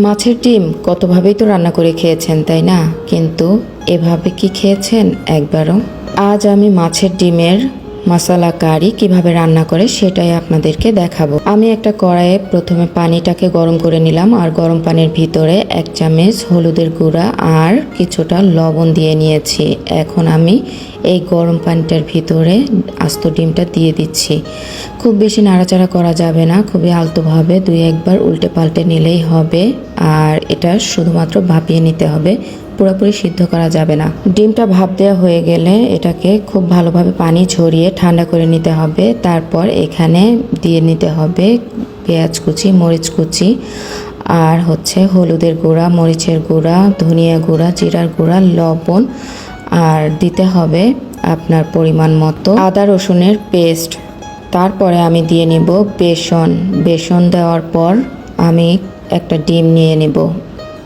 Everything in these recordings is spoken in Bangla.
মাছের ডিম কতভাবেই তো রান্না করে খেয়েছেন, তাই না? কিন্তু এভাবে কি খেয়েছেন একবারও? আজ আমি মাছের ডিমের মশলা কারি কিভাবে রান্না করে সেটাই আপনাদেরকে দেখাবো। আমি একটা কড়াইয়ে প্রথমে পানিটাকে গরম করে নিলাম, আর গরম পানির ভিতরে 1 চামচ হলুদের গুঁড়া আর কিছুটা লবণ দিয়ে নিয়েছি। এখন আমি এই গরম পানিটার ভিতরে আস্ত ডিমটা দিয়ে দিচ্ছি। খুব বেশি নাড়াচাড়া করা যাবে না, খুবই আলতোভাবে 2-1 বার উল্টে পাল্টে নিলেই হবে। আর এটা শুধুমাত্র ভাপিয়ে নিতে হবে, পুরোপুরি সিদ্ধ করা যাবে না। ডিমটা ভাপ দেওয়া হয়ে গেলে এটাকে খুব ভালোভাবে পানি ঝরিয়ে ঠান্ডা করে নিতে হবে। তারপর এখানে দিয়ে নিতে হবে পেঁয়াজ কুচি, মরিচ কুচি, আর হলুদের গুঁড়া, মরিচের গুঁড়া, ধনিয়া গুঁড়া, জিরার গুঁড়া, লবণ, আর দিতে হবে আপনার পরিমাণ মতো আদা রসুনের পেস্ট। তারপরে আমি দিয়ে নিব বেসন দেওয়ার পর আমি একটা ডিম নিয়ে নেব।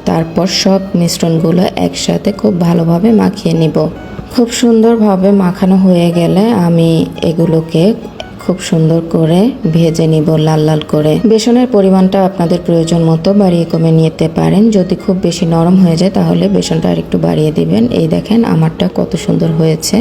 তারপর সব মিশ্রণগুলো একসাথে খুব ভালোভাবে মাখিয়ে নিব। খুব সুন্দরভাবে মাখানো হয়ে গেলে আমি এগুলোকে খুব সুন্দর করে ভেজে নিব লাল লাল করে। বেসনের পরিমাণটা আপনাদের প্রয়োজন মতো বাড়িয়ে কমে নিতে পারেন। যদি খুব বেশি নরম হয়ে যায় তাহলে বেসনটা আরেকটু বাড়িয়ে দিবেন। এই দেখেন আমারটা কত সুন্দর হয়েছে।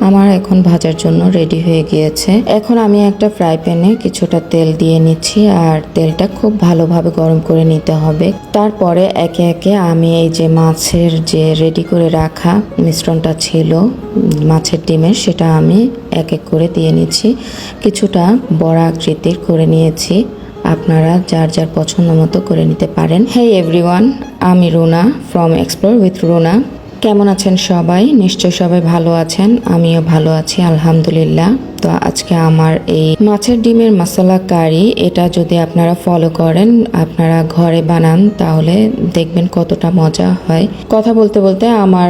আমার এখন ভাজার জন্য রেডি হয়ে গিয়েছে। এখন আমি একটা ফ্রাই প্যানে কিছুটা তেল দিয়ে নিচ্ছি, আর তেলটা খুব ভালোভাবে গরম করে নিতে হবে। তারপরে একে একে আমি এই যে মাছের যে রেডি করে রাখা মিশ্রণটা ছিল মাছের ডিমের, সেটা আমি এক এক করে দিয়ে নিচ্ছি। কিছুটা বড় আকৃতির করে নিয়েছি, আপনারা যার যার পছন্দ মতো করে নিতে পারেন। হেই এভরিওয়ান, আমি Runa from explore with Runa. কেমন আছেন সবাই? নিশ্চয় সবাই ভালো আছেন, আমিও ভালো আছি আলহামদুলিল্লাহ। তো আজকে আমার এই মাছের ডিমের মশলা কারি, এটা যদি আপনারা ফলো করেন, আপনারা ঘরে বানান, তাহলে দেখবেন কতটা মজা হয়। কথা বলতে বলতে আমার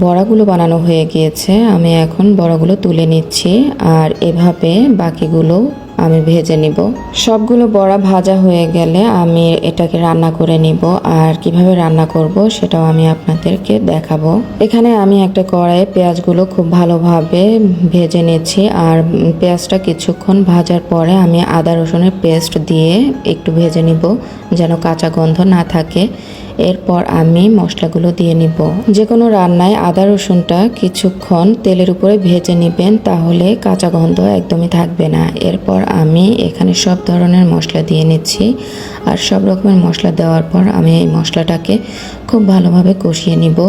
বড়াগুলো বানানো হয়ে গিয়েছে। আমি এখন বড়াগুলো তুলে নিচ্ছি, আর এভাবে বাকিগুলো আমি ভেজে নিব। সবগুলো বড়া ভাজা হয়ে গেলে আমি এটাকে রান্না করে নিব, আর কিভাবে রান্না করব সেটাও আমি আপনাদেরকে দেখাবো। এখানে আমি একটা কড়াইয়ে পেঁয়াজগুলো খুব ভালোভাবে ভেজে নিচ্ছি, আর পেঁয়াজটা কিছুক্ষণ ভাজার পরে আমি আদা রসুনের পেস্ট দিয়ে একটু ভেজে নিব যেন কাঁচা গন্ধ না থাকে। এরপর আমি মশলাগুলো দিয়ে নিব। যে কোনো রান্নায় আদা রসুনটা কিছুক্ষণ তেলের উপরে ভেজে নেবেন, তাহলে কাঁচা গন্ধ একদমই থাকবে না। এরপর আমি এখানে সব ধরনের মশলা দিয়ে নিচ্ছি, আর সব রকমের মশলা দেওয়ার পর আমি এই মশলাটাকে খুব ভালোভাবে কষিয়ে নিব।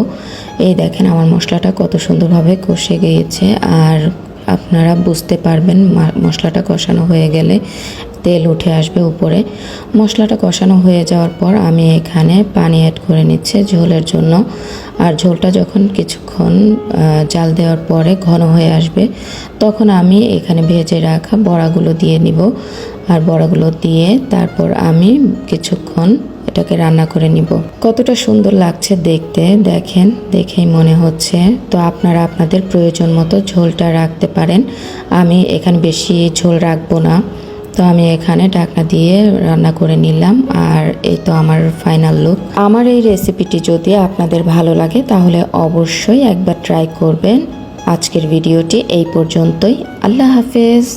এই দেখেন আমার মশলাটা কত সুন্দরভাবে কষে গিয়েছে, আর আপনারা বুঝতে পারবেন মশলাটা কষানো হয়ে গেলে তেল উঠে আসবে উপরে। মশলাটা কষানো হয়ে যাওয়ার পর আমি এখানে পানি অ্যাড করে নিচ্ছি ঝোলের জন্য। আর ঝোলটা যখন কিছুক্ষণ জাল দেওয়ার পরে ঘন হয়ে আসবে, তখন আমি এখানে ভেজে রাখা বড়াগুলো দিয়ে নিব। আর বড়াগুলো দিয়ে তারপর আমি কিছুক্ষণ এটাকে রান্না করে নিব। কতটা সুন্দর লাগছে দেখতে, দেখেন, দেখেই মনে হচ্ছে। তো আপনারা আপনাদের প্রয়োজন মতো ঝোলটা রাখতে পারেন। আমি এখানে বেশি ঝোল রাখবো না, তো আমি এখানে ঢাকনা দিয়ে রান্না করে নিলাম। আর এই তো আমার ফাইনাল লুক। আমার এই রেসিপিটি যদি আপনাদের ভালো লাগে তাহলে অবশ্যই একবার ট্রাই করবেন। আজকের ভিডিওটি এই পর্যন্তই। আল্লাহ হাফেজ।